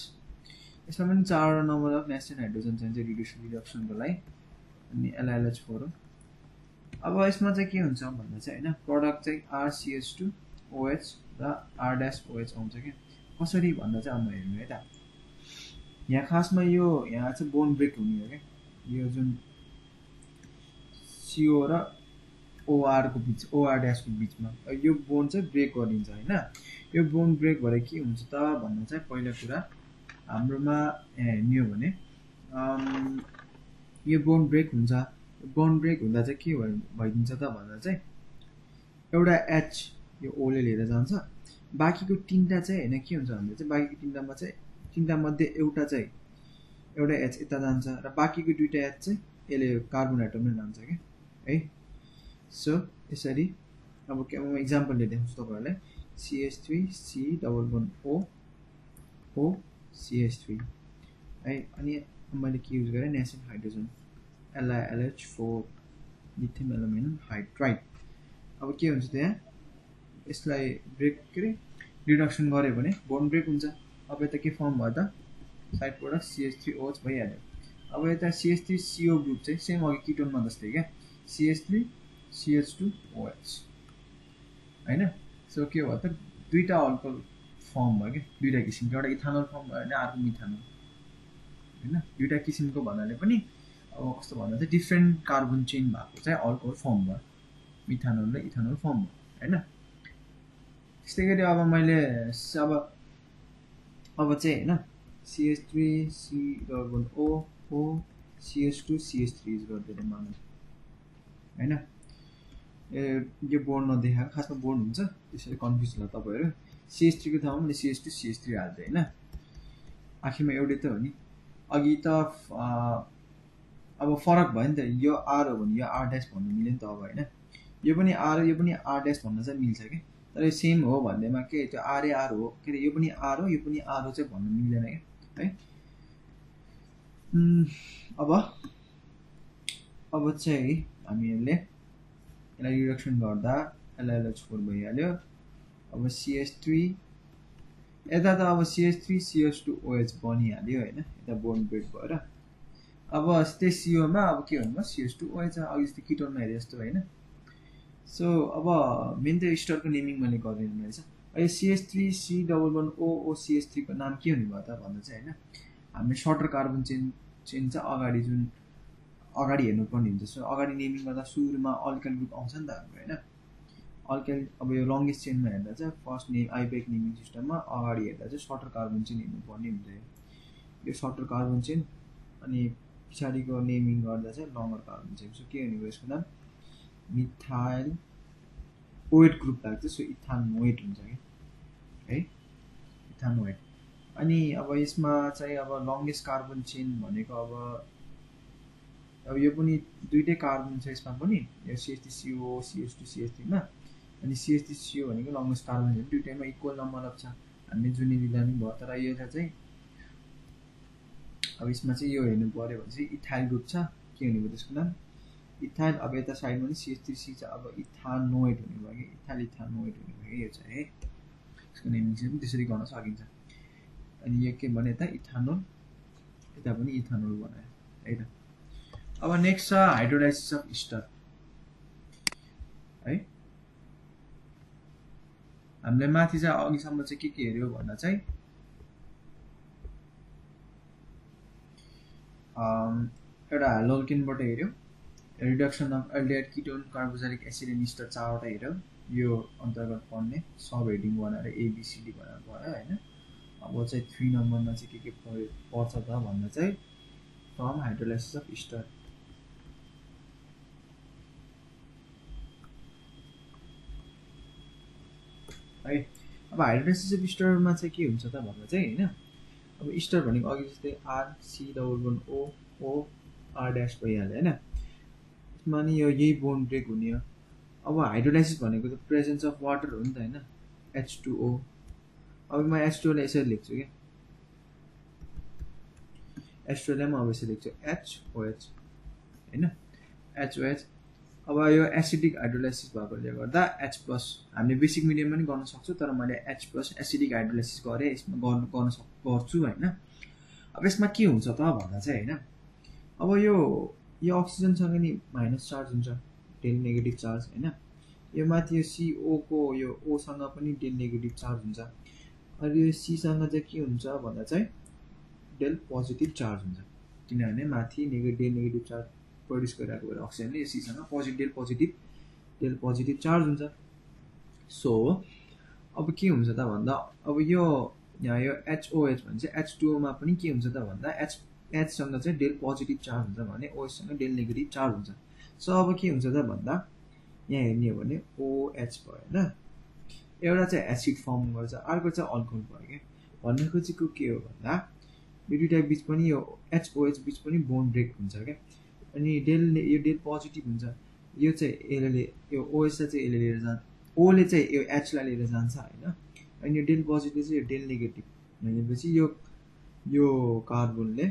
यसमा पनि 4 नम्बर अफ नेचुरल हाइड्रोजन चाहिन्छ रिडक्सनको लागि अनि LiLH4 हो अब यसमा चाहिँ के हुन्छ भन्दा चाहिँ हैन प्रोडक्ट चाहिँ RCH2OH र R डैश OH आउँछ के कसरी भन्दा चाहिँ अब हेर्नु है त यहाँ खासमा यो यहाँ चाहिँ बोन ब्रेक हुने हो के यो जुन CO र OR को बीच OR डैश को बीचमा यो बोन चाहिँ ब्रेक गरिन्छ हैन यो बोन ब्रेक भएर के हुन्छ त भन्दा चाहिँ पहिलो कुरा हाम्रोमा हेर्नु हो भने यो बोन ब्रेक हुन्छ बोन ब्रेक हुँदा चाहिँ के भइदिन्छ त भन्दा चाहिँ एउटा H यो O ले लिएर जान्छ बाकीको तीनटा चाहिँ हैन के हुन्छ भन्दा चाहिँ बाकीको तीनटामा चाहिँ तीनटा मध्ये एउटा चाहिँ एउटा H यता जान्छ र बाकीको दुईटा H चाहिँ यसले कार्बन एटमले लान्छ के है सो यसरी अब के म एक्जाम्पल लिइदिन्छु तपाईहरुलाई CH3 C double bond O O CH3 है अनि मैले के युज गरे natural hydrogen LiLH4 lithium aluminium hydride अब के हुन्छ त्यहाँ यसलाई ब्रेक के रिडक्सन गरे भने बोन्ड ब्रेक हुन्छ अब यता के फर्म भयो त साइड प्रोडक्ट CH3OH भइहाल्यो अब यता CH3CO ग्रुप चाहिँ सेम अघि किटोनमा जस्तै क्या CH3 CH2OH हैन सो के भयो त दुईटा अल्कोहल फर्म भयो के दुईटा किसिमको एउटा इथानोल फर्म भयो भने अर्को मिथानोल हैन दुईटा किसिमको भन्नाले पनि अब कस्तो भन्दा चाहिँ डिफरेन्ट कार्बन चेन भएको चाहिँ अल्कोहल फर्म भयो मिथानोल र इथानोल फर्म भयो हैन त्यस्तै गरी अब मैले अब चाहिँ हैन CH3 C double bond O O CH2 CH3 use गर्दै मानौ हैन यो बोन्ड नदेखाएको खासमा बोन्ड हुन्छ त्यसैले कन्फ्युज होला तपाईहरु CH3 को ठाउँमा मैले CH2 CH3 हाल्दै हैन आखिरमा एउटै त हो नि अघि त अब फरक भयो नि त यो R हो भने यो R डैश भन्नु मिल्यो नि त अब हैन यो पनि R यो पनि R डैश भन्न चाहिँ मिल्छ के तर यो सेम हो भन्दैमा के त्यो R ए R हो के यो पनि R हो यो पनि R हो चाहिँ भन्नु मिल्दैन के है अब चाहिँ हामीहरूले यसलाई रिडक्सन गर्दा LiLH4 भइहाल्यो। अब CH3 यता त अब CH3 CH2OH बनिहाल्यो हैन, यता बोन्ड ब्रेक भएर। अब त्यही CO मा अब के भन्नु CH2OH अघि जस्तो किटोनमा हेरे जस्तो हैन। सो अब मेन त स्टरको नेमिङ मैले गरिदिनु रहेछ। अहिले CH3 C11O CH3 को नाम के हुने भयो त भन्दा चाहिँ हैन, हामीले सर्टर कार्बन चेन चाहिँ अगाडि जुन अगाडि हेर्नुपर्ने हुन्छ। सो अगाडि नेमिङ गर्दा सुरुमा अल्काइल ग्रुप आउँछ नि त हाम्रो हैन। अल्काइल अब यो लङ्गेस्ट चेनमा हेर्दा चाहिँ फर्स्ट नेम आइपेक नेमिङ सिस्टममा अगाडि हेर्दा चाहिँ सर्टर कार्बन चेन हेर्नुपर्ने हुन्छ। यो सर्टर कार्बन चेन अनि पछाडिको नेमिङ गर्दा चाहिँ लङ्गर कार्बन चेन। सो के हुने भयो यसको नाम मिथाइल ओएट ग्रुप लाग्छ। सो इथानोएट हुन्छ कि है, इथानोएट। अनि अब यसमा चाहिँ अब लङ्गेस्ट कार्बन चेन भनेको अब यो पनि दुईटै कार्बन छ यसमा पनि, यो CH3CO CH2 CH3 मा। अनि CH3CO भनेको लङ्गेस्ट कार्बन चेन, दुईटैमा इक्वल नम्बर अफ छ, हामीले जुन लिँदा नि भयो। तर यो चाहिँ अब यसमा चाहिँ यो हेर्नु पर्यो भने चाहिँ इथाइल ग्रुप छ, के हुने भयो त्यसको नाम इथाइल। अब यता साइडमा पनि CH3C छ, अब इथानोएट हुने भयो कि इथाइल इथानोएट हुने भयो कि यो चाहिँ है। यसको नेमिङ चाहिँ पनि त्यसरी गर्न सकिन्छ। अनि यो के भने यता इथानोल, यता पनि इथानोल बनायो है त। अब नेक्स्ट छ हाइड्रोलाइसिस अफ इस्टर है। हामीले माथि चाहिँ अघिसम्म चाहिँ के हेर्यो भन्दा चाहिँ एउटा हाइड्रोल्किनबाट हेर्यो, reduction of aldehyde ketone carboxylic acid and ester चारवटा हेर्यो, यो अन्तर्गत पर्ने सब हेडिङ बनाएर ABCD बनाएर भयो हैन। अब चाहिँ 3 नम्बरमा चाहिँ के पर्छ त भन्दा चाहिँ फ्रम हाइड्रोलाइसिस अफ इस्टर है। अब हाइड्रोलाइसिस अफ इस्टरमा चाहिँ के हुन्छ त भन्दा चाहिँ हैन, अब इस्टर भनेको अघि जस्तै RC11OR' भइहाल्यो हैन। यसमा नि यो यही बोन्ड ब्रेक हुने हो। अब हाइड्रोलाइसिस भनेको त प्रेजेन्स अफ वाटर हो नि त हैन, H2O। अब म H2O लाई यसरी लेख्छु के, H2O लाई म अब यसरी लेख्छु HOH हैन, HOH। अब यो एसिडिक हाइड्रोलाइसिस भएकोले गर्दा H+ हामीले बेसिक मिडियम पनि गर्न सक्छौँ, तर मैले H+ एसिडिक हाइड्रोलाइसिस गरेँ, यसमा गर्छु हैन। अब यसमा के हुन्छ त भन्दा चाहिँ हैन, अब यो अक्सिजनसँग नि माइनस चार्ज हुन्छ, डेल नेगेटिभ चार्ज हैन। यो माथि यो CO को यो O सँग पनि डेल नेगेटिभ चार्ज हुन्छ। अनि यो C सँग चाहिँ के हुन्छ भन्दा चाहिँ डेल पोजिटिभ चार्ज हुन्छ, किनभने माथि डेल नेगेटिभ चार्ज प्रड्युस गरिरहेको भएर अक्सिजनले यो C सँग डेल पोजिटिभ चार्ज हुन्छ। सो अब के हुन्छ त भन्दा अब यो यहाँ यो HOH भन्छ H2O मा पनि के हुन्छ त भन्दा H सँग चाहिँ डेल पोजिटिभ चार्ज हुन्छ भने OH सँग डेल नेगेटिभ चार्ज हुन्छ। सो अब के हुन्छ त भन्दा यहाँ हेर्ने हो भने OH भयो हैन, एउटा चाहिँ एसिड फर्म गर्छ, अर्को चाहिँ अल्कोहल भयो के। भन्ने खोजेको के हो भन्दा यो दुईटा बीच पनि यो HOH बीच पनि बोन्ड ब्रेक हुन्छ क्या। अनि यो डेल पोजिटिभ हुन्छ, यो चाहिँ यसले यो OH चाहिँ यसले लिएर जान्छ, O ले चाहिँ यो H लाई लिएर जान्छ हैन। अनि यो डेल पोजिटिभ चाहिँ यो डेल नेगेटिभ भनेपछि यो कार्बनले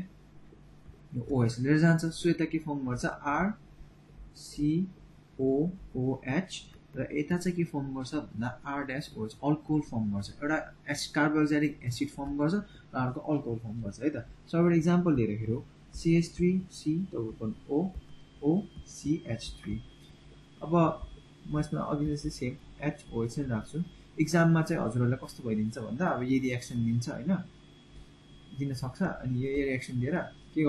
यो OH लिएर जान्छ। सो यता के फर्म गर्छ RCOOH, र यता चाहिँ के फर्म गर्छ भन्दा R-OH अल्कोहल फर्म गर्छ। एउटा कार्बोक्सिलिक एसिड फर्म गर्छ र अर्को अल्कोहल फर्म गर्छ है त। सो एउटा इक्जाम्पल लिएर हेरौँ, CH3COOCH3। अब म यसमा अघि जस्तै सेम HOH नै राख्छु। इक्जाममा चाहिँ हजुरहरूलाई कस्तो भइदिन्छ भन्दा अब यही रिएक्सन दिन्छ हैन, दिन सक्छ। अनि यो रिएक्सन दिएर के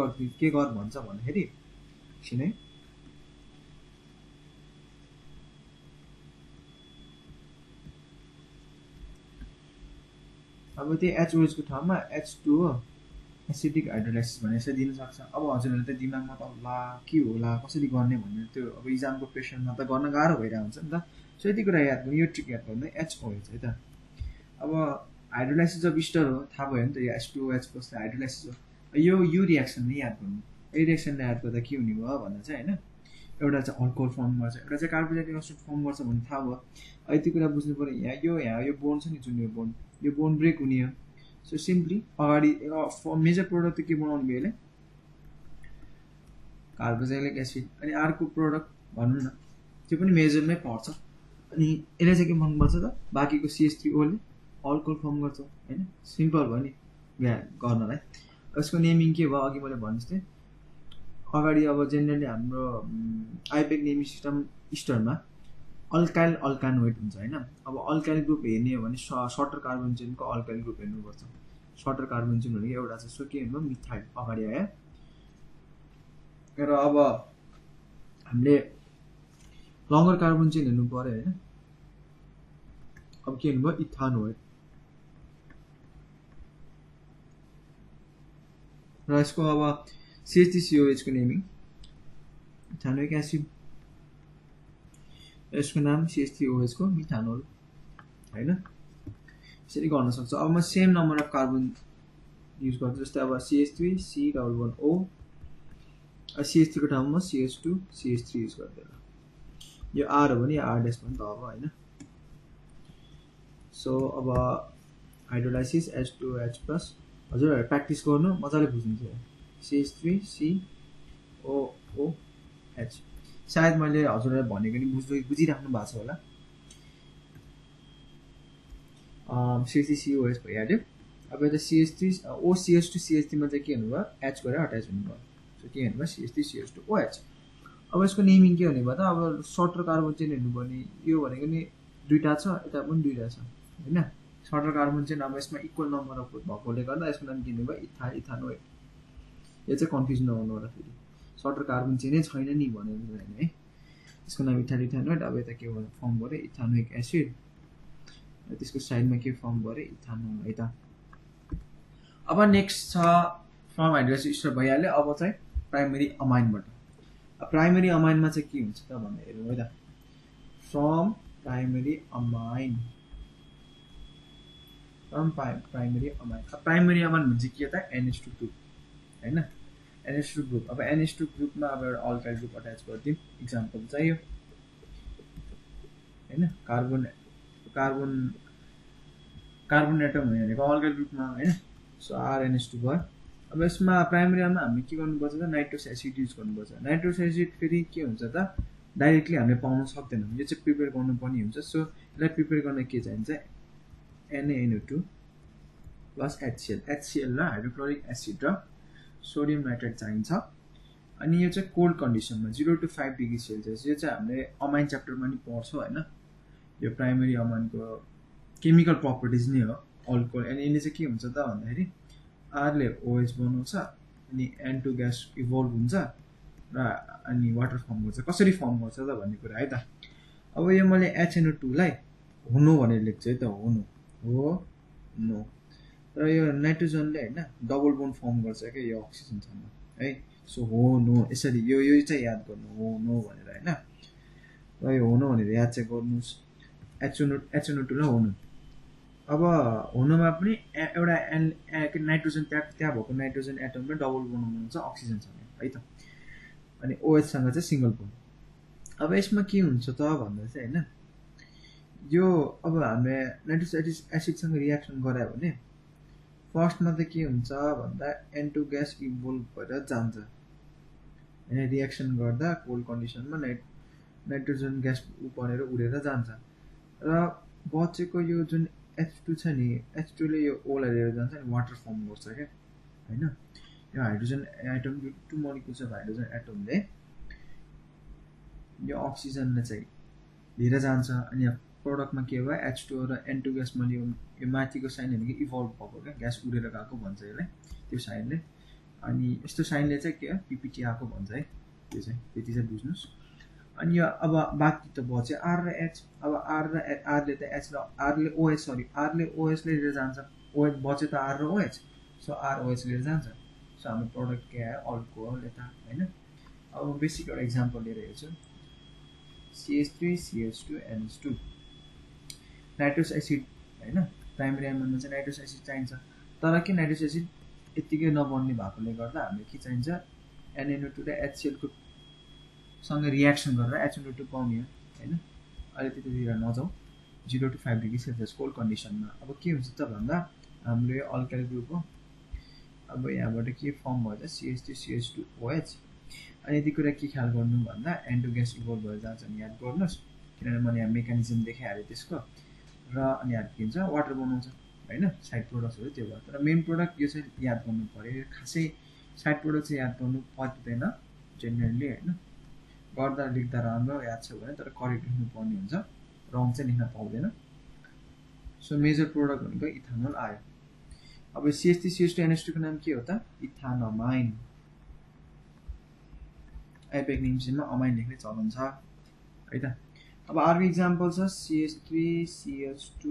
गर भन्छ भन्दाखेरि एकछिन है, अब त्यो HOH को ठाउँमा H2O एसिडिक हाइड्रोलाइसिस भनेर यसरी दिन सक्छ। अब हजुरहरूले त दिमागमा त ला के होला कसरी गर्ने भनेर त्यो अब इक्जामको प्रेसरमा त गर्न गाह्रो भइरहेको हुन्छ नि त। सो यति कुरा याद गर्नु, यो ट्रिक याद गर्नु HOH है त। अब हाइड्रोलाइसिस अफ इस्टर हो, थाहा भयो नि त, यो H2OH प्लस हाइड्रोलाइसिस हो। यो रिएक्सन नै याद गर्नु, यो रिएक्सनले याद गर्दा के हुने भयो भन्दा चाहिँ हैन, एउटा चाहिँ अल्कोहल फर्म गर्छ, एउटा चाहिँ कार्बोक्सिलिक एसिड फर्म गर्छ भन्ने थाहा भयो। यति कुरा बुझ्नु पर्यो। यहाँ यो बोन्ड छ नि जुन यो बोन्ड ब्रेक हुने हो। सो सिम्पली अगाडि मेजर प्रोडक्ट त के बनाउनु भयो यसले कार्बोक्सिलिक एसिड अनि अर्को प्रोडक्ट भनौँ न त्यो पनि मेजरमै पर्छ अनि यसले चाहिँ के फर्म गर्छ त बाँकीको CH3O ले अल्कोहल फर्म गर्छ हैन सिम्पल भयो नि गर्नलाई यसको नेमिङ के भयो अघि मैले भने जस्तै अगाडि अब जेनरली हाम्रो आइपेक नेमिङ सिस्टम स्टरमा अल्काइल अल्कानोइड हुन्छ हैन अब अल्काइल ग्रुप हेर्ने हो भने सर्टर कार्बन चेनको अल्काइल ग्रुप हेर्नुपर्छ सर्टर कार्बन चेन भनेको एउटा छ सो के भन्नु मिथाइल अगाडि आयो र अब हामीले लङ्गर कार्बन चेन हेर्नु पर्यो हैन अब के हेर्नु भयो इथानोइड र यसको अब CH3COH को नेमिङ इथानोइक एसिड यसको नाम CH3OH को मिथानोल हैन यसरी गर्न सक्छ अब म same number of carbon use गर्छु जस्तै अब CH3C11O CH3 को ठाउँमा CH2 CH3 युज गर्दैन यो R हो भने R डैश पनि त अब हैन सो अब हाइड्रोलाइसिस H2OH+ हजुर प्र्याक्टिस गर्नु मजाले बुझ्नुहुन्छ CH3COOH सायद मैले हजुरलाई भनेको नि बुझिराख्नु भएको छ होला CH3COH भइहाल्यो अब यता OCH2CH3 मा चाहिँ के हुनु भयो H गरेर अट्याच हुनु भयो सो के हुनु भयो CH3CH2OH अब यसको नेमिङ के हुने भयो त अब सर्टर कार्बन चेन हेर्नु भने यो भनेको नि दुईटा छ यता पनि दुईटा छ हैन सर्टर कार्बन चेन अब यसमा इक्वल नम्बर अफ भएकोले गर्दा यसको नाम के हुने भयो इथानोइड यो चाहिँ कन्फ्युजन नहुनु होला फेरि सर्टर कार्बन चेनै छैन नि भनेर हैन है यसको नाम इथानोइड अब यता के फर्म गरे इथानोइक एसिड र त्यसको साइडमा के फर्म गरे इथानोल है त अब नेक्स्ट छ फ्रम हाइड्रोलाइसिस स्टर भइहाल्यो अब चाहिँ प्राइमरी अमाइनबाट प्राइमरी अमाइनमा चाहिँ के हुन्छ त भन्ने हेरौँ है त from primary amine primary amine भन्छ के त NH2 ग्रुप हैन NH2 ग्रुप अब NH2 ग्रुपमा अब एउटा अल्काइल ग्रुप अट्याच गरिदिउँ इक्जाम्पल चाहियो हैन कार्बन एटम भनेको अल्काइल ग्रुपमा हैन सो RNH2 भयो अब यसमा प्राइमरीमा हामीले के गर्नुपर्छ त नाइट्रोस एसिड युज गर्नुपर्छ नाइट्रोस एसिड फेरि के हुन्छ त डाइरेक्टली हामीले पाउन सक्दैनौँ यो चाहिँ प्रिपेयर गर्नुपर्ने हुन्छ सो यसलाई प्रिपेयर गर्न के चाहिन्छ NaNO2 प्लस HCl र हाइड्रोक्लोरिक एसिड र सोडियम नाइट्रेट चाहिन्छ अनि यो चाहिँ कोल्ड कन्डिसनमा 0 to 5 डिग्री सेल्सियस यो चाहिँ हामीले अमाइन च्याप्टरमा नि पढ्छौँ हैन यो प्राइमरी अमाइनको केमिकल प्रपर्टिज नै हो अल्कोहल अनि यसले चाहिँ के हुन्छ त भन्दाखेरि R ले OH बनाउँछ अनि N2 ग्यास इभल्भ हुन्छ र अनि वाटर फर्म गर्छ कसरी फर्म गर्छ त भन्ने कुरा है त अब यो मैले HNO2 लाई हुनु भनेर लेख्छु है त हुनु हो नो तर यो नाइट्रोजनले हैन डबल बोन्ड फर्म गर्छ के यो अक्सिजनसँग है सो हो नो यसरी यो चाहिँ याद गर्नु हो नो भनेर हैन र यो हो नो भनेर याद चाहिँ गर्नुस् HNO2 लाई हुनु अब हुनुमा पनि एउटा नाइट्रोजन त्यहाँ भएको नाइट्रोजन एटमले डबल बोन्ड बनाउँछ अक्सिजनसँग है त अनि OH सँग चाहिँ सिंगल बोन्ड अब यसमा के हुन्छ त भन्दा चाहिँ हैन यो अब हामीले नाइट्रोस एसिडसँग रियाक्सन गरायो भने फर्स्टमा त के हुन्छ भन्दा N2 ग्यास इभल्भ भएर जान्छ हैन रियाक्सन गर्दा कोल्ड कन्डिसनमा नाइट्रोजन ग्यास बनेर उडेर जान्छ र बचेको यो जुन H2 छ नि H2 ले यो O लाई लिएर जान्छ अनि वाटर फर्म गर्छ के हैन यो हाइड्रोजन एटम यो 2 मोलिक्युल्स अफ हाइड्रोजन एटमले यो अक्सिजनले चाहिँ लिएर जान्छ अनि प्रोडक्टमा के भयो H2 र N2 ग्यासमा यो माथिको साइन भनेको इभल्भ भएको क्या ग्यास उडेर गएको भन्छ यसलाई त्यो साइनले अनि यस्तो साइनले चाहिँ के PPT आको भन्छ है त्यो चाहिँ त्यति चाहिँ बुझ्नुस् अनि यो अब बाँकी त बच्यो R र H अब R ले त H र R ले OH सरी R ले OH ले लिएर जान्छ OH बच्यो त R र OH सो R OH लिएर जान्छ सो हाम्रो प्रोडक्ट के आयो अल्कोहल यता हैन अब बेसिक एउटा इक्जाम्पल लिएर हेर्छु CH3 CH2 NH2 nitrous acid हैन प्राइमरी एमाइनमा चाहिँ नाइट्रोस एसिड चाहिन्छ तर के नाइट्रोस एसिड यतिकै नबन्ने भएकोले गर्दा हामीले के चाहिन्छ NaNO2 र HCl को सँग रियाक्सन गरेर HNO2 पाउने हो हैन अहिले त्यतितिर नजाऊ 0 to 5 डिग्री सेल्सियस कोल्ड कन्डिसनमा अब के हुन्छ त भन्दा हाम्रो यो अल्काइल ग्रुप हो अब यहाँबाट के फर्म भयो त CH3CH2OH अनि यति कुरा के ख्याल गर्नु भन्दा एन्ड टु ग्यास इभल्भ भएर जान्छ भने याद गर्नुहोस्, किनभने मैले यहाँ मेकानिजम देखाइहालेँ त्यसको। र अनि यहाँ के हुन्छ वाटर बनाउँछ होइन, साइड प्रोडक्ट्सहरू त्यो भयो। तर मेन प्रोडक्ट यो चाहिँ याद गर्नु पऱ्यो, खासै साइड प्रोडक्ट चाहिँ याद गर्नु पर्दैन जेनरली होइन। गर्दा लेख्दा राम्रो याद छ भने, तर करेक्ट लेख्नु पर्ने हुन्छ, रङ चाहिँ लेख्न पाउँदैन। सो मेजर प्रोडक्ट भनेको इथानोल आयो। अब CH3 CH2 NH2 को नाम के हो त? इथानमाइन। आइपेक निम्सीमा अमाइन लेख्ने चलन छ है त। अब अर्को इक्जाम्पल छ CH3 CH2,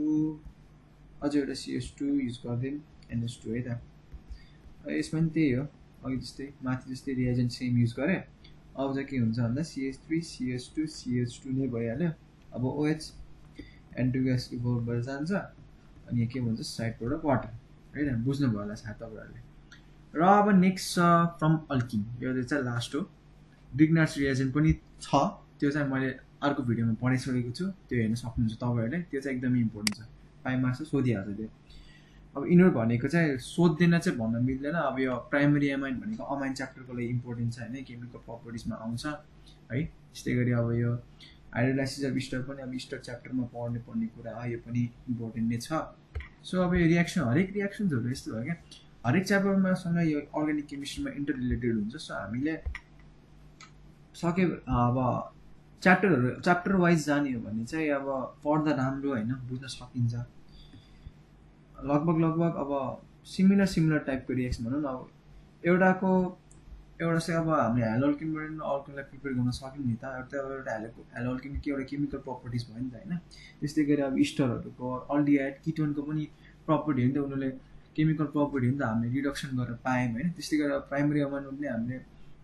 अझै एउटा CH2 युज गरिदिउँ NH2 है त। यसमा पनि त्यही हो, अघि जस्तै माथि जस्तै रिएजेन्ट सेम युज गरेँ। अब चाहिँ के हुन्छ भन्दा CH3 CH2 CH2 नै भइहाल्यो। अब OH and two gas evolve भएर जान्छ, अनि के भन्छ साइड प्रोडक्ट वाटर है त। बुझ्नुभयो होला सायद तपाईँहरूले। र अब नेक्स्ट छ फ्रम अल्किन, यो चाहिँ लास्ट हो। ग्रिग्नार्ड्स रिएजेन्ट पनि छ, त्यो चाहिँ मैले अर्को भिडियोमा पढाइसकेको छु, त्यो हेर्न सक्नुहुन्छ तपाईँहरूले। त्यो चाहिँ एकदमै इम्पोर्टेन्ट छ, 5 मार्क्समा सोधिहाल्छ त्यो। अब इनोर भनेको चाहिँ सोध्दैन चाहिँ भन्न मिल्दैन। अब यो प्राइमरी एमाइन भनेको अमाइन च्याप्टरको लागि इम्पोर्टेन्ट छ होइन, केमिकल प्रपर्टिजमा आउँछ है। त्यस्तै गरी अब यो हाइड्रोलाइसिस अफ स्टर पनि अब स्टर च्याप्टरमा पढ्नु पर्ने कुरा हो, यो पनि इम्पोर्टेन्ट नै छ। सो अब यो रियाक्सन, हरेक रियाक्सन्सहरू यस्तो भयो क्या, हरेक च्याप्टरमा सँग यो अर्ग्यानिक केमिस्ट्रीमा इन्टर रिलेटेड हुन्छ। सो हामीले सके अब च्याप्टर वाइज जाने हो भने चाहिँ अब पढ्दा राम्रो होइन, बुझ्न सकिन्छ। लगभग अब सिमिलर टाइपको रिएक्सन भनौँ न। अब एउटा चाहिँ अब हामीले हेलोअल्किनबाट अल्कोहललाई प्रिपेयर गर्न सक्यौँ नि त। एउटा हेलोअल्किनको एउटा केमिकल प्रपर्टिज भयो नि त होइन। त्यस्तै गरी अब स्टरहरूको अल्डिहाइड किटोनको पनि प्रपर्टी हो नि त, उनीहरूले केमिकल प्रपर्टी हो नि त, हामीले रिडक्सन गरेर पायौँ होइन। त्यस्तै गरेर प्राइमरी अमाइनमा पनि हामीले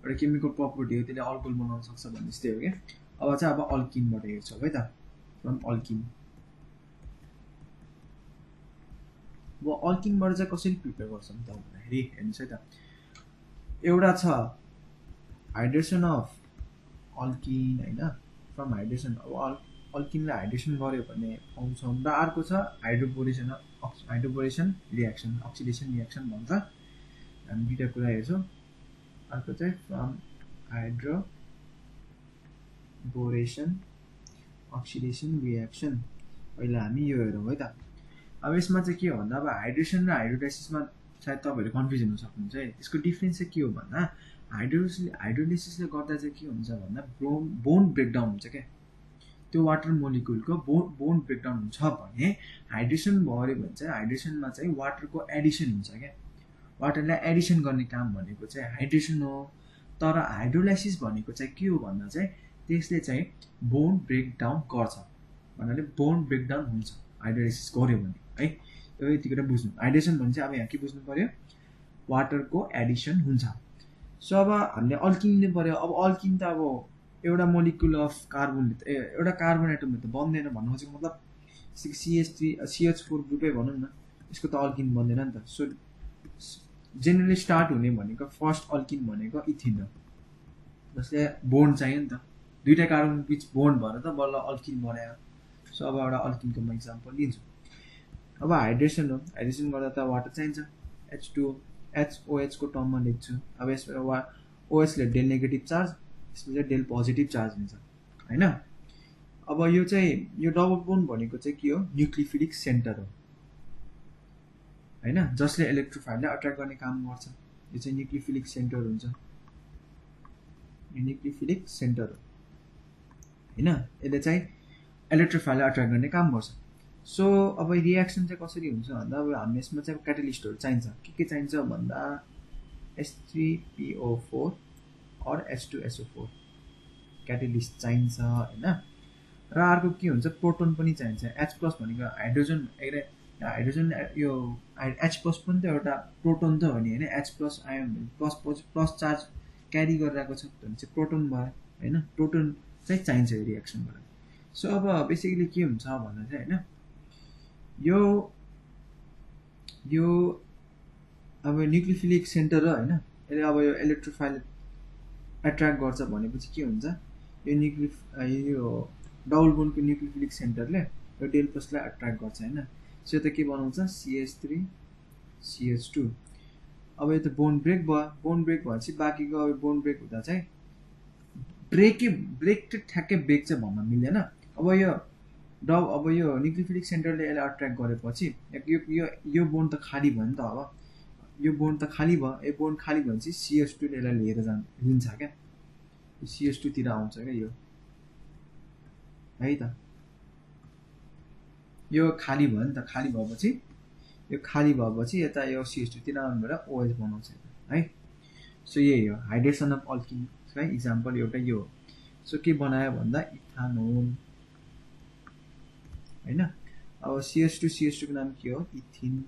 एउटा केमिकल प्रपर्टी हो, त्यसले अल्कोहल बनाउन सक्छ भन्ने जस्तै हो क्या। अब चाहिँ अब अल्किनबाट हेर्छौँ है त, फ्रम अल्किन। अब अल्किनबाट चाहिँ कसरी प्रिपेयर गर्छौँ त भन्दाखेरि हेर्नुहोस् है त। एउटा छ हाइड्रेसन अफ अल्किन होइन, फ्रम हाइड्रेसन। अब अल्किनलाई हाइड्रेसन गऱ्यो भने पाउँछौँ। र अर्को छ हाइड्रोबोरेसन रियाक्सन, अक्सिडेसन रियाक्सन भन्छ। हामी दुईवटा कुरा हेर्छौँ। अर्को चाहिँ फ्रम हाइड्रोबोरेसन अक्सिडेसन रियाक्सन, पहिला हामी यो हेरौँ है त। अब यसमा चाहिँ के हो भन्दा अब हाइड्रेसन र हाइड्रोलाइसिसमा सायद तपाईँहरू कन्फ्युजन हुन सक्नुहुन्छ है। यसको डिफ्रेन्स चाहिँ के हो भन्दा हाइड्रोलाइसिसले गर्दा चाहिँ के हुन्छ भन्दा बोन ब्रेकडाउन हुन्छ क्या, त्यो वाटर मोलिक्युलको बोन ब्रेकडाउन हुन्छ भने हाइड्रेसन भयो भने चाहिँ हाइड्रेसनमा चाहिँ वाटरको एडिसन हुन्छ क्या। वाटरलाई एडिसन गर्ने काम भनेको चाहिँ हाइड्रेसन हो। तर हाइड्रोलाइसिस भनेको चाहिँ के हो भन्दा चाहिँ त्यसले चाहिँ बोन ब्रेकडाउन गर्छ, भन्नाले बोन ब्रेकडाउन हुन्छ हाइड्रोलाइसिस गर्यो भने है। त्यो यति कुरा बुझ्नु। हाइड्रेसन भने चाहिँ अब यहाँ के बुझ्नु पऱ्यो, वाटरको एडिसन हुन्छ। सो अब हामीले अल्किन लिनु पऱ्यो। अब अल्किन त अब एउटा मोलिक्युल अफ कार्बनले त एउटा कार्बन एटमले त बन्दैन भन्नु खोजेको मतलब CH4 ग्रुपै भनौँ न, यसको त अल्किन बन्दैन नि त। सो जेनरली स्टार्ट हुने भनेको फर्स्ट अल्किन भनेको इथिन हो, जसले बोन्ड चाहियो नि त, दुईवटा कार्बन बिच बोन्ड भएर त बल्ल अल्किन बनायो। सो अब एउटा अल्किनको म इक्जाम्पल लिन्छु। अब हाइड्रेसन हो, हाइड्रेसन गर्दा त वाटर चाहिन्छ, H2O HOH को टर्ममा लेख्छु। अब यसमा OHले डेल नेगेटिभ चार्ज, यसमा चाहिँ डेल पोजिटिभ चार्ज हुन्छ होइन। अब यो चाहिँ यो डबल बोन्ड भनेको चाहिँ के हो, न्युक्लियोफिलिक सेन्टर हो होइन, जसले इलेक्ट्रोफाइललाई अट्र्याक्ट गर्ने काम गर्छ। यो चाहिँ न्युक्लियोफिलिक सेन्टर हुन्छ, न्युक्लियोफिलिक सेन्टर हो होइन। यसले चाहिँ इलेक्ट्रोफाइललाई अट्र्याक्ट गर्ने काम गर्छ। सो अब रियाक्सन चाहिँ कसरी हुन्छ भन्दा अब हामी यसमा चाहिँ क्याटलिस्टहरू चाहिन्छ। के चाहिन्छ भन्दा H3PO4 और H2SO4 क्याटलिस्ट चाहिन्छ होइन। र अर्को के हुन्छ, प्रोटोन पनि चाहिन्छ। H+ भनेको हाइड्रोजन यो H+ पनि त एउटा प्रोटोन त हो नि होइन। H+ आयो भने प्लस चार्ज क्यारी गरिरहेको छ भने चाहिँ प्रोटोन भयो होइन। प्रोटोन चाहिँ चाहिन्छ यो रियाक्सनबाट। सो अब बेसिकली के हुन्छ भन्दा चाहिँ होइन, यो अब न्युक्लियोफिलिक सेन्टर हो होइन, यसले अब यो इलेक्ट्रोफाइल एट्र्याक्ट गर्छ भनेपछि के हुन्छ, यो डबल बोन्डको न्युक्लियोफिलिक सेन्टरले यो डेल प्लसलाई एट्र्याक्ट गर्छ होइन। सो त के बनाउँछ CH3 CH2। अब यो त बोन्ड ब्रेक भयो, बोन्ड ब्रेक भएपछि बाँकीको अब बोन्ड ब्रेक हुँदा चाहिँ ब्रेक चाहिँ ठ्याक्कै ब्रेक चाहिँ भन्न मिल्दैन। अब यो न्युक्लियोफिलिक सेन्टरले यसलाई अट्र्याक्ट गरेपछि यो बोन्ड त खाली भयो नि त। अब यो बोन्ड त खाली भयो, यो बोन्ड खाली भएपछि CH2 ले यसलाई लिएर लिन्छ क्या, CH2 तिर आउँछ क्या यो है त। यो खाली भयो नि त, खाली भएपछि यता यो CH2 तिर आउनु भएर OH बनाउँछ है। सो यही हो हाइड्रेसन अफ अल्किन है, इक्जाम्पल एउटा यो हो। सो के बनायो भन्दा इथानोल हैन। अब CH2 को नाम के हो, इथिन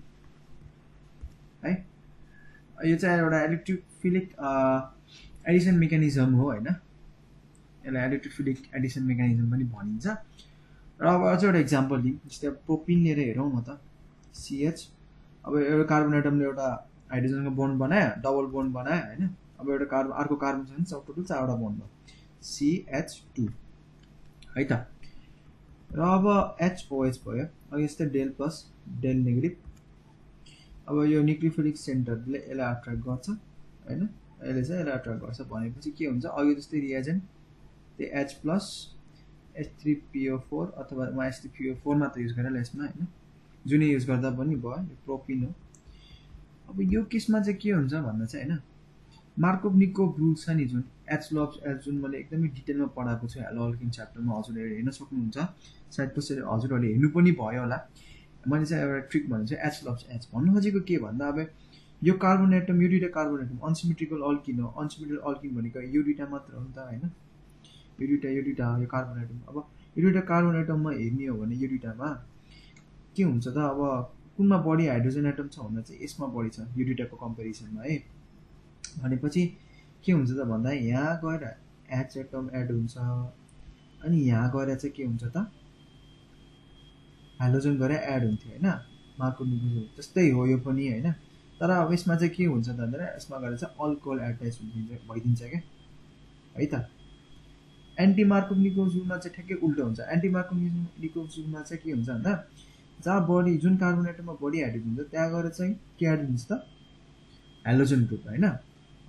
है। यो चाहिँ एउटा इलेक्ट्रोफिलिक एडिसन मेकानिजम हो हैन, यसलाई इलेक्ट्रोफिलिक एडिसन मेकानिजम पनि भनिन्छ। र अब अझ एउटा इक्जाम्पल दिउँ, जस्तै अब प्रोपिन लिएर हेरौँ न त, CH। अब एउटा कार्बन एटमले एउटा हाइड्रोजनको बोन्ड बनायो, डबल बोन्ड बनायो हैन। अब एउटा अर्को कार्बन छ भने टोटल 4वटा बोन्ड भयो, CH2 है त। र अब HOH भयो। अब यस्तै डेल प्लस डेल नेगेटिभ। अब यो न्युक्लियोफिलिक सेन्टरले यसलाई अट्र्याक्ट गर्छ हैन, यसले चाहिँ यसलाई अट्र्याक्ट गर्छ भनेपछि के हुन्छ, अघि जस्तै रिएजेन्ट त्यो H प्लस H3PO4 अथवा H3PO4 मात्र युज गरेर यसमा हैन, जुनै युज गर्दा पनि भयो, यो प्रोपिन हो। अब यो केसमा चाहिँ के हुन्छ भन्दा चाहिँ हैन, मार्कोभ-निकोभ रुल छ नि जुन H लब्स H, जुन मैले एकदमै डिटेलमा पढाएको छु हेलो अल्किन च्याप्टरमा, हजुरहरूले हेर्न सक्नुहुन्छ। सायद कसैले हजुरहरूले हेर्नु पनि भयो होला। मैले चाहिँ एउटा ट्रिक भनेको चाहिँ H लब्स H भन्नु खोजेको के भन्दा, अब यो कार्बन एटम, यो दुईटा कार्बन एटम अनसिमेट्रिकल अल्किन हो। अनसिमेट्रिकल अल्किन भनेको यो दुईटा मात्र हो नि त हैन, यो दुईटा यो कार्बन एटम। अब यो दुईटा कार्बन एटममा हेर्ने हो भने यो दुईटामा के हुन्छ त, अब कुनमा बढी हाइड्रोजन एटम छ भन्दा चाहिँ यसमा बढी छ यो दुईटाको कम्पेरिजनमा है। भनेपछि के हुन्छ त भन्दा यहाँ गएर H एटम एड हुन्छ, अनि यहाँ गएर चाहिँ के हुन्छ त, हाइड्रोजन गएर एड हुन्थ्यो हैन, मार्कोभ-निकोभ जस्तै हो यो पनि हैन। तर अब यसमा चाहिँ के हुन्छ त भन्दा यसमा गएर चाहिँ अल्कोहल एटाच भइदिन्छ क्या है त। एन्टी मार्कोभ-निकोभ रुलमा चाहिँ ठ्याक्कै उल्टो हुन्छ। एन्टी मार्कोभ-निकोभ रुलमा चाहिँ के हुन्छ भन्दा, जहाँ बढी जुन कार्बन एटममा बढी हाइड्रोजन हुन्छ त्यहाँ गएर चाहिँ के एड हुन्छ त, हाइड्रोजन ग्रुप हैन,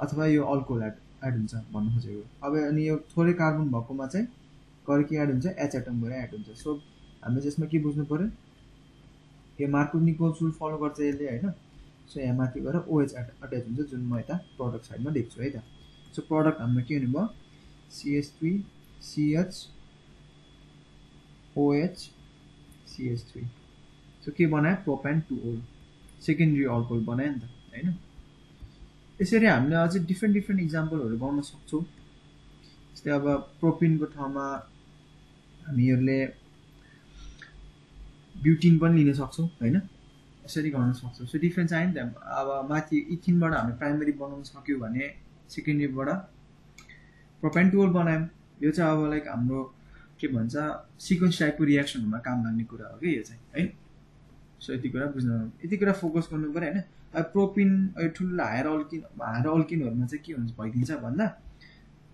अथवा यो अल्कोहल एड हुन्छ भन्नु खोजेको। अब अनि यो थोरै कार्बन भएकोमा चाहिँ गएर के एड हुन्छ, H एटम गएर एड हुन्छ। सो हामीले चाहिँ यसमा के बुझ्नु पर्यो, यो मार्कोभ-निकोभ रुल फलो गर्छ यसले हैन। सो यहाँ माथि गएर OH अट्याच हुन्छ, जुन म यता प्रडक्ट साइडमा लेख्छु है त। सो प्रडक्ट हाम्रो के हुने भयो, CH3 CH OH CH3। So के बनायो, प्रोपेन 2 सेकेन्डरी अल्कोहल बनायो नि त हैन। यसरी हामीले अझै डिफ्रेन्ट इक्जाम्पलहरू गर्न सक्छौँ। जस्तै अब प्रोपिनको ठाउँमा हामीहरूले ब्युटिन पनि लिन सक्छौँ हैन, यसरी गर्न सक्छौँ। सो डिफ्रेन्स आयो नि त। अब माथि इथिनबाट हामीले प्राइमरी बनाउन सक्यो भने सेकेन्डरीबाट प्रोपेन 2 बनायौँ। यो चाहिँ अब लाइक हाम्रो के भन्छ, सिक्वेन्स टाइपको रियाक्सनहरूमा काम लाग्ने कुरा हो कि यो चाहिँ है। सो यति कुरा बुझ्नु, यति कुरा फोकस गर्नु पऱ्यो हैन। अब प्रोपिन ठुलो हायर अल्किनहरूमा चाहिँ के हुन्छ भइदिन्छ भन्दा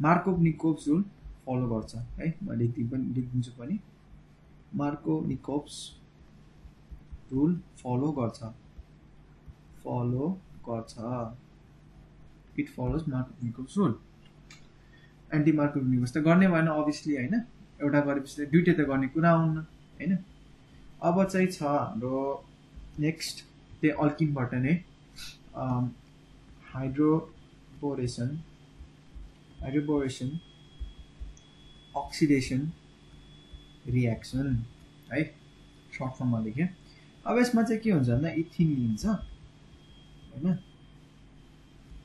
मार्कोभ-निकोभ रुल फलो गर्छ है। म लेखिदिन्छु पनि, मार्कोभ-निकोभ रुल फलो गर्छ, इट फलोज मार्कोभ-निकोभ रुल। एन्टी मार्कोभ-निकोभ त गर्ने भएन अभियसली हैन, एउटा गरेपछि दुईटै त गर्ने कुरा आउन्न हैन। अब चाहिँ छ हाम्रो नेक्स्ट त्यही अल्किनबाट नै हाइड्रोबोरेसन अक्सिडेसन रियाक्सन है, सर्ट फर्ममा लेखेँ। अब यसमा चाहिँ के हुन्छ भन्दा इथिन लिन्छ हैन,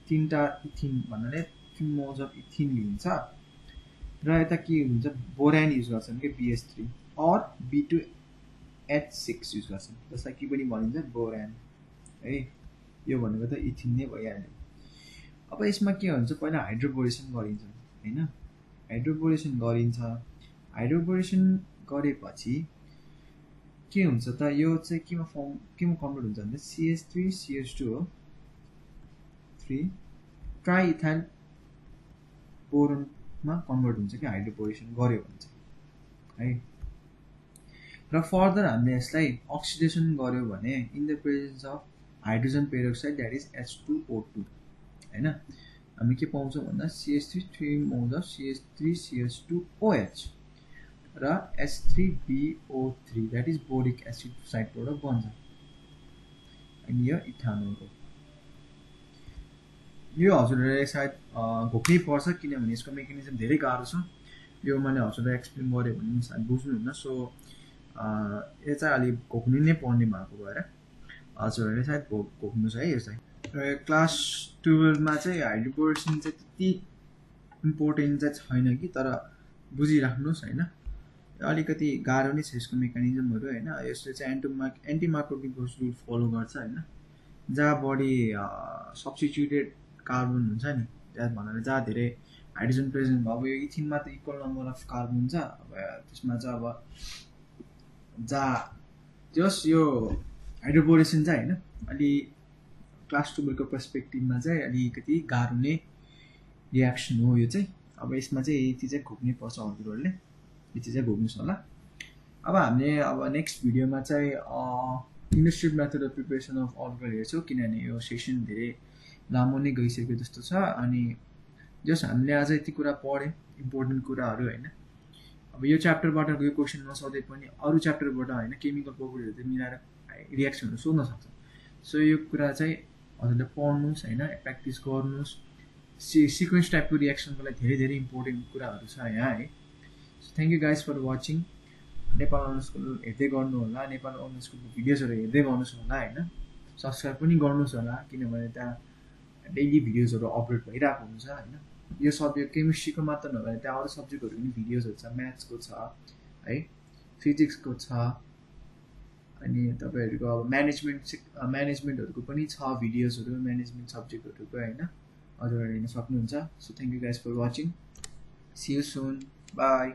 3टा इथिन भन्नाले 3 मोल्स अफ इथिन लिन्छ, र यता के हुन्छ बोरान युज गर्छन् कि BH3 और B2H6 युज गर्छन्, जसलाई के पनि भनिन्छ बोरान है। यो भनेको त इथिन नै भइहाल्यो। अब यसमा के हुन्छ, पहिला हाइड्रोबोरेसन गरिन्छ हैन, हाइड्रोबोरेसन गरेपछि के हुन्छ त, यो चाहिँ केमा कन्भर्ट हुन्छ भन्दा CH3 CH2 हो, 3 ट्राइइथाइल बोरोनमा कन्भर्ट हुन्छ कि हाइड्रोबोरेसन गर्यो भने चाहिँ है। र फर्दर हामीले यसलाई अक्सिडेसन गर्यो भने in the presence of hydrogen peroxide that is H2O2 हैन। हामी के पाउँछौँ भन्दा CH3 3 मौजा CH3 CH2OH र H3BO3 that is boric acid side product बन्छ अनि यो इथानोल हो। यो हजुरहरूले सायद घोक्नै पर्छ किनभने यसको मेकानिजम धेरै गाह्रो छ। यो मैले हजुरलाई एक्सप्लेन गरेँ भने सायद बुझ्नुहुन्न, सो यो चाहिँ अलिक घोक्नु नै पर्ने भएको भएर हजुरहरूले सायद घोक्नु छ है यो चाहिँ। र क्लास 12 मा चाहिँ हाइड्रोपोरेसन चाहिँ त्यति इम्पोर्टेन्ट चाहिँ छैन कि, तर बुझिराख्नुहोस् होइन। अलिकति गाह्रो नै छ यसको मेकानिजमहरू होइन। यसले चाहिँ एन्टी मार्कोटिक रुल फलो गर्छ होइन। जहाँ बढी सब्स्टिट्युटेड कार्बन हुन्छ नि, त्यहाँ भन्नाले जहाँ धेरै हाइड्रोजन प्रेजेन्ट भयो, अब यो इथिनमा त इक्वल नम्बर अफ कार्बन छ, अब त्यसमा चाहिँ अब जहाँ जस यो हाइड्रोपोरेसन चाहिँ होइन अलि क्लास 12 को पर्सपेक्टिभमा चाहिँ अलिकति गाह्रो नै रियाक्सन हो यो चाहिँ। अब यसमा चाहिँ यति चाहिँ घोक्नै पर्छ हजुरहरूले, यति चाहिँ घोक्नुहोस् होला। अब हामीले अब नेक्स्ट भिडियोमा चाहिँ industrial method of preparation of alcohol हेर्छौँ, किनभने यो सेसन धेरै लामो नै गइसक्यो जस्तो छ। अनि जस हामीले आज यति कुरा पढ्यौँ इम्पोर्टेन्ट कुराहरू होइन। अब यो च्याप्टरबाट यो क्वेसन नसोधे पनि अरू च्याप्टरबाट होइन केमिकल प्रोपर्टीहरू चाहिँ मिलाएर रियाक्सनहरू सोध्न सक्छ। सो यो कुरा चाहिँ हजुरले पढ्नुहोस् होइन, प्र्याक्टिस गर्नुहोस्। सिक्वेन्स टाइपको रियाक्सनको लागि धेरै धेरै इम्पोर्टेन्ट कुराहरू छ यहाँ है। So thank you guys for watching. Nepal online school हेर्दै गर्नु होला, नेपाल अनलाइन स्कुलको भिडियोजहरू हेर्दै गर्नुहोस् होला होइन। सब्सक्राइब पनि गर्नुहोस् होला किनभने त्यहाँ डेली भिडियोजहरू अपलोड भइरहेको हुन्छ होइन। यो सब्जेक्ट केमिस्ट्रीको मात्र नभएर त्यहाँ अरू सब्जेक्टहरू पनि भिडियोजहरू छ, म्याथ्सको छ है, फिजिक्सको छ, अनि तपाईँहरूको अब म्यानेजमेन्टहरूको पनि छ भिडियोजहरू, म्यानेजमेन्ट सब्जेक्टहरूको होइन, हजुरहरू हेर्न सक्नुहुन्छ। So thank you guys for watching, see you soon, by.